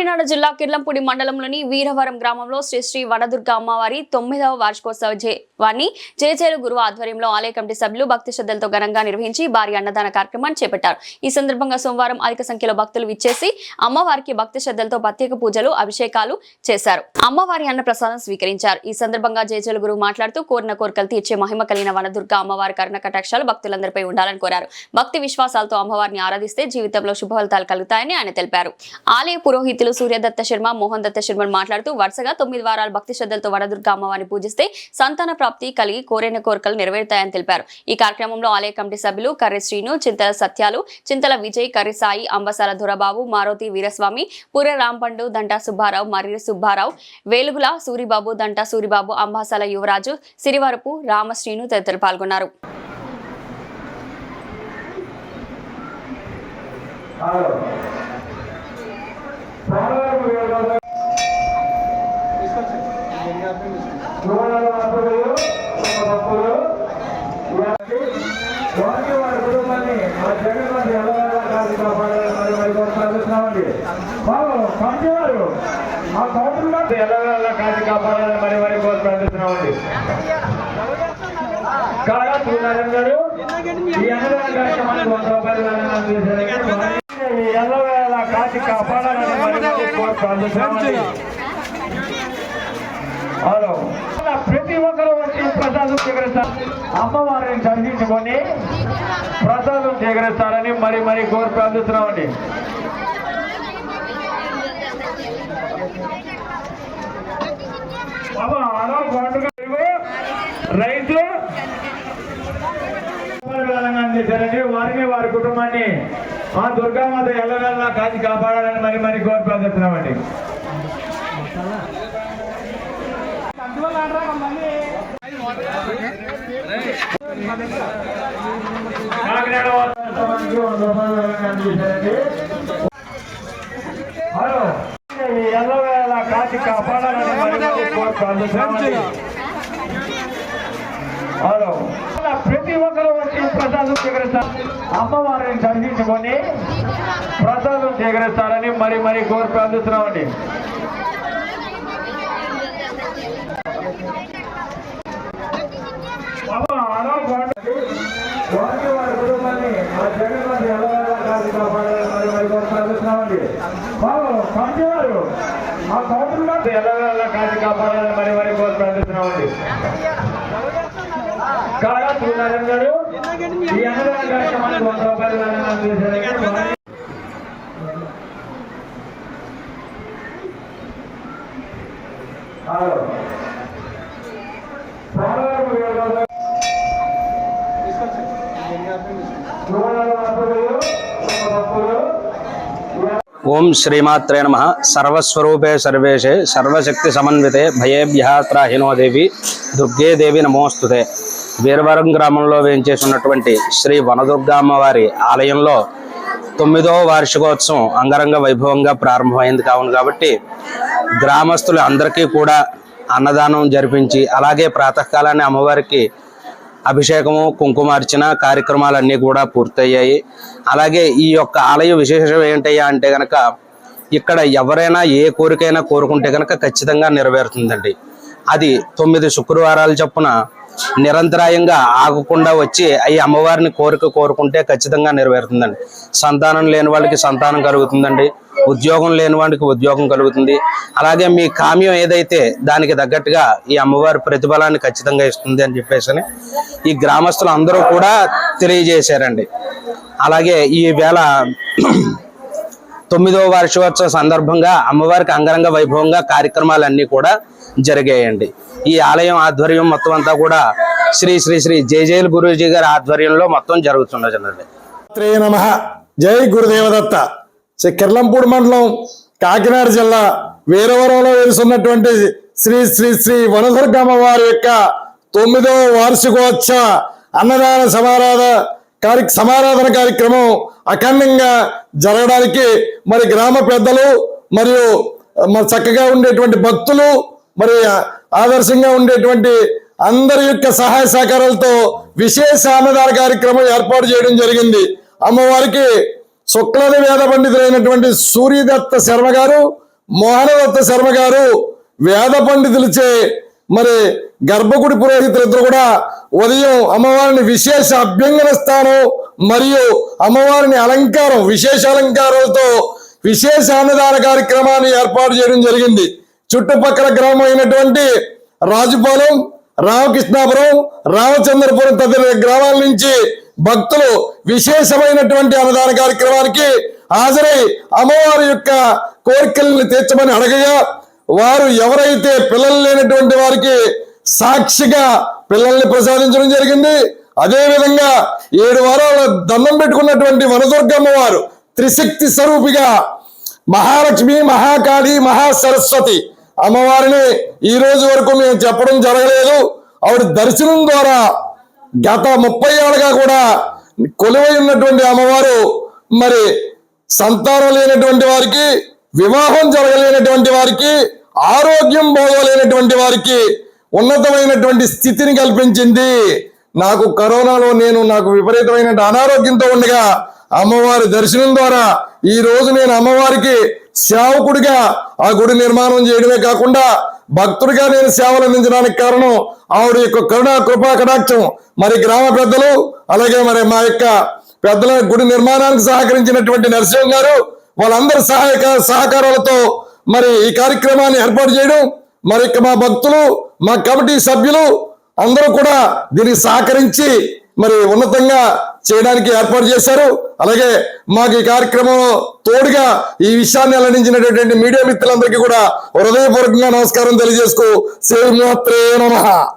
కాకినాడ జిల్లా కిర్లంపూడి మండలంలోని వీరవరం గ్రామంలో శ్రీ శ్రీ వనదుర్గ అమ్మవారి 9వ వార్షికోత్సవాన్ని జేజేలు గురువు ఆధ్వర్యంలో ఆలయ కమిటీ సభ్యులు భక్తి శ్రద్ధలతో ఘనంగా నిర్వహించి భారీ అన్నదాన కార్యక్రమాన్ని చేపట్టారు. ఈ సందర్భంగా సోమవారం అధిక సంఖ్యలో భక్తులు విచ్చేసి అమ్మవారికి భక్తి శ్రద్ధలతో ప్రత్యేక పూజలు అభిషేకాలు చేశారు. అమ్మవారి అన్న ప్రసాదం స్వీకరించారు. ఈ సందర్భంగా జేజేలు గురువు మాట్లాడుతూ కోరిన కోరికలు తీర్చే మహిమ కలిగిన వనదుర్గ అమ్మవారి కరుణ కటాక్షాలు భక్తులందరిపై ఉండాలని కోరారు. భక్తి విశ్వాసాలతో అమ్మవారిని ఆరాధిస్తే జీవితంలో శుభ ఫలితాలు కలుగుతాయని ఆయన తెలిపారు. ఆలయ పురోహితులు సూర్యదత్త శర్మ, మోహన్ దత్త శర్మ మాట్లాడుతూ వరుసగా 9 వారాలు భక్తి శ్రద్ధలతో వనదుర్గ అమ్మవారిని పూజిస్తే సంతాన ప్రాప్తి కలిగి కోరిన కోరికలు నెరవేరుతాయని తెలిపారు. ఈ కార్యక్రమంలో ఆలయ కమిటీ సభ్యులు కర్రి శ్రీను, చింతల సత్యాలు, చింతల విజయ్, కర్రి సాయి, అంబసాల దొరబాబు, మారుతి వీరస్వామి, పుర రాంపండు, దంటా సుబ్బారావు, మర్రి సుబ్బారావు, వేలుగుల సూరిబాబు, దంటా సూరిబాబు, అంబాసాల యువరాజు, సిరివరపు రామశ్రీను తదితరులు పాల్గొన్నారు. కాపాడాలని మరి మరి ప్రార్థిస్తున్నామండి. కాగా సూర్యనారాయణ ఈ అన్నదాన కార్యక్రమానికి 100 రూపాయలు ఎల్లవేళ కాచి కాపాడాలని మరి మరి ప్రార్థిస్తున్నామండి. హలో, ప్రతి ఒక్కరూ వచ్చి ప్రసాదం స్వీకరిస్తారు. అమ్మవారిని దర్శించుకొని ప్రసాదం స్వీకరిస్తారని మరి మరి కోరి ప్రార్థిస్తున్నామండి. రైతు చేశారండి. వారిని వారి కుటుంబాన్ని ఆ దుర్గామాత ఎల్లవేళలా కాచి కాపాడాలని మరి మరి కోరి ప్రార్థిస్తున్నామండి. హలో, ఎల్లవేళలా కాచి కాపాడాలని మరి మరి కోరి ప్రార్థిస్తున్నామండి. హలో, ప్రతి ఒక్కరూ వచ్చి ప్రసాదం స్వీకరిస్తారు. అమ్మవారిని దర్శించుకొని ప్రసాదం స్వీకరిస్తారని మరి మరి కోరి ప్రార్థిస్తున్నామండి. వారి వారి కుటుంబాన్ని ఆ జగన్మాత ఎల్లవేళలా కాచి కాపాడాలని మరి మరి కోరి ప్రార్థిస్తున్నామండి. పంచేవారు ఆ కౌంటర్లో ఎల్లవేళలా కాచి కాపాడాలని మరి మరి కోరి ప్రార్థిస్తున్నామండి. కాగా సూర్యనారాయణ ఈ అన్నదాన కార్యక్రమానికి 100 రూపాయలు ఓం శ్రీమాత్రే నమః. సర్వస్వరూపే సర్వేశే సర్వశక్తి సమన్వితే భయేభ్యః త్రాహినో దేవి దుర్గే దేవి నమోస్తుతే. వీరవరం గ్రామంలో వేయించేసినటువంటి శ్రీ వనదుర్గ అమ్మవారి ఆలయంలో 9వ వార్షికోత్సవం అంగరంగ వైభవంగా ప్రారంభమైంది కావును కాబట్టి గ్రామస్తులు అందరికీ కూడా అన్నదానం జరిపించి అలాగే ప్రాతకాలాన్ని అమ్మవారికి అభిషేకము, కుంకుమార్చన కార్యక్రమాలన్నీ కూడా పూర్తయ్యాయి. అలాగే ఈ యొక్క ఆలయ విశేషం ఏంటయ్యా అంటే కనుక ఇక్కడ ఎవరైనా ఏ కోరికైనా కోరుకుంటే కనుక ఖచ్చితంగా నెరవేరుతుందండి. అది 9 శుక్రవారాల చొప్పున నిరంతరాయంగా ఆగకుండా వచ్చి ఈ అమ్మవారిని కోరుకుంటే ఖచ్చితంగా నెరవేరుతుందండి. సంతానం లేని వాళ్ళకి సంతానం కలుగుతుందండి, ఉద్యోగం లేని వాడికి ఉద్యోగం కలుగుతుంది. అలాగే మీ కామ్యం ఏదైతే దానికి తగ్గట్టుగా ఈ అమ్మవారి ప్రతిఫలాన్ని ఖచ్చితంగా ఇస్తుంది అని చెప్పేసి ఈ గ్రామస్తులు అందరూ కూడా తెలియజేశారండి. అలాగే ఈ వేళ 9వ వార్షికోత్సవ సందర్భంగా అమ్మవారికి అంగరంగ వైభవంగా కార్యక్రమాలన్నీ కూడా జరిగాయండి. ఈ ఆలయం ఆధ్వర్యం మొత్తం అంతా కూడా శ్రీ శ్రీ శ్రీ జేజేలు గురూజీ గారి ఆధ్వర్యంలో మొత్తం జరుగుతున్నదండి. జై గురుదేవదత్త. కిర్లంపూడి మండలం, కాకినాడ జిల్లా వీరవరంలో వెలుసున్నటువంటి శ్రీ శ్రీ శ్రీ వనదుర్గ అమ్మవారి యొక్క 9వ వార్షికోత్సవ అన్నదాన సమారాధన కార్యక్రమం అఖండంగా జరగడానికి మరి గ్రామ పెద్దలు మరియు మరి చక్కగా ఉండేటువంటి భక్తులు మరి ఆదర్శంగా ఉండేటువంటి అందరి యొక్క సహాయ సహకారాలతో విశేష అన్నదాన కార్యక్రమం ఏర్పాటు చేయడం జరిగింది. అమ్మవారికి శుక్లది వేద పండితులైనటువంటి సూర్యదత్త శర్మ గారు మోహనదత్త శర్మ గారు వేద పండితులచే మరి గర్భగుడి పురోహితులిద్దరు కూడా ఉదయం అమ్మవారిని విశేష అభ్యంగన స్థానం మరియు అమ్మవారిని అలంకారం విశేష అలంకారాలతో విశేష అన్నదాన కార్యక్రమాన్ని ఏర్పాటు చేయడం జరిగింది. చుట్టుపక్కల గ్రామం అయినటువంటి రాజుపాలెం, రామకృష్ణాపురం, రామచంద్రపురం తదితర గ్రామాల నుంచి భక్తులు విశేషమైనటువంటి అన్నదాన కార్యక్రమానికి హాజరై అమ్మవారి యొక్క కోరికలను తీర్చమని అడగగా వారు ఎవరైతే పిల్లలు లేనటువంటి వారికి సాక్షిగా పిల్లల్ని ప్రసాదించడం జరిగింది. అదే విధంగా 7 వారాల దండం పెట్టుకున్నటువంటి వనదుర్గమ్మ వారు త్రిశక్తి స్వరూపిగా మహాలక్ష్మి, మహాకాళి, మహాసరస్వతి అమ్మవారిని ఈ రోజు వరకు మేము చెప్పడం జరగలేదు. ఆవిడ దర్శనం ద్వారా గత 30 ఏళ్ళుగా కూడా కొలువై ఉన్నటువంటి అమ్మవారు మరి సంతానం లేనటువంటి వారికి, వివాహం జరగలేనటువంటి వారికి, ఆరోగ్యం బాగోలేనటువంటి వారికి ఉన్నతమైనటువంటి స్థితిని కల్పించింది. నాకు కరోనాలో నాకు విపరీతమైన అనారోగ్యంతో ఉండగా అమ్మవారి దర్శనం ద్వారా ఈ రోజు నేను అమ్మవారికి సేవకుడిగా ఆ గుడి నిర్మాణం చేయడమే కాకుండా భక్తుడిగా నేను సేవలు అందించడానికి కారణం ఆవిడ యొక్క కరుణా కృపా కటాక్షం. మరి గ్రామ పెద్దలు అలాగే మరి మా యొక్క పెద్దల గుడి నిర్మాణానికి సహకరించినటువంటి నరసింహ గారు వాళ్ళందరి సహకారాలతో మరి ఈ కార్యక్రమాన్ని ఏర్పాటు చేయడం, మరి మా భక్తులు, మా కమిటీ సభ్యులు అందరూ కూడా దీనికి సహకరించి మరి ఉన్నతంగా చేయడానికి ఏర్పాటు చేశారు. అలాగే మాకు ఈ కార్యక్రమంలో తోడుగా ఈ విషయాన్ని వెల్లడించినటువంటి మీడియా మిత్రులందరికీ కూడా హృదయపూర్వకంగా నమస్కారం తెలియజేసుకో. శ్రీమాత్రే నమః.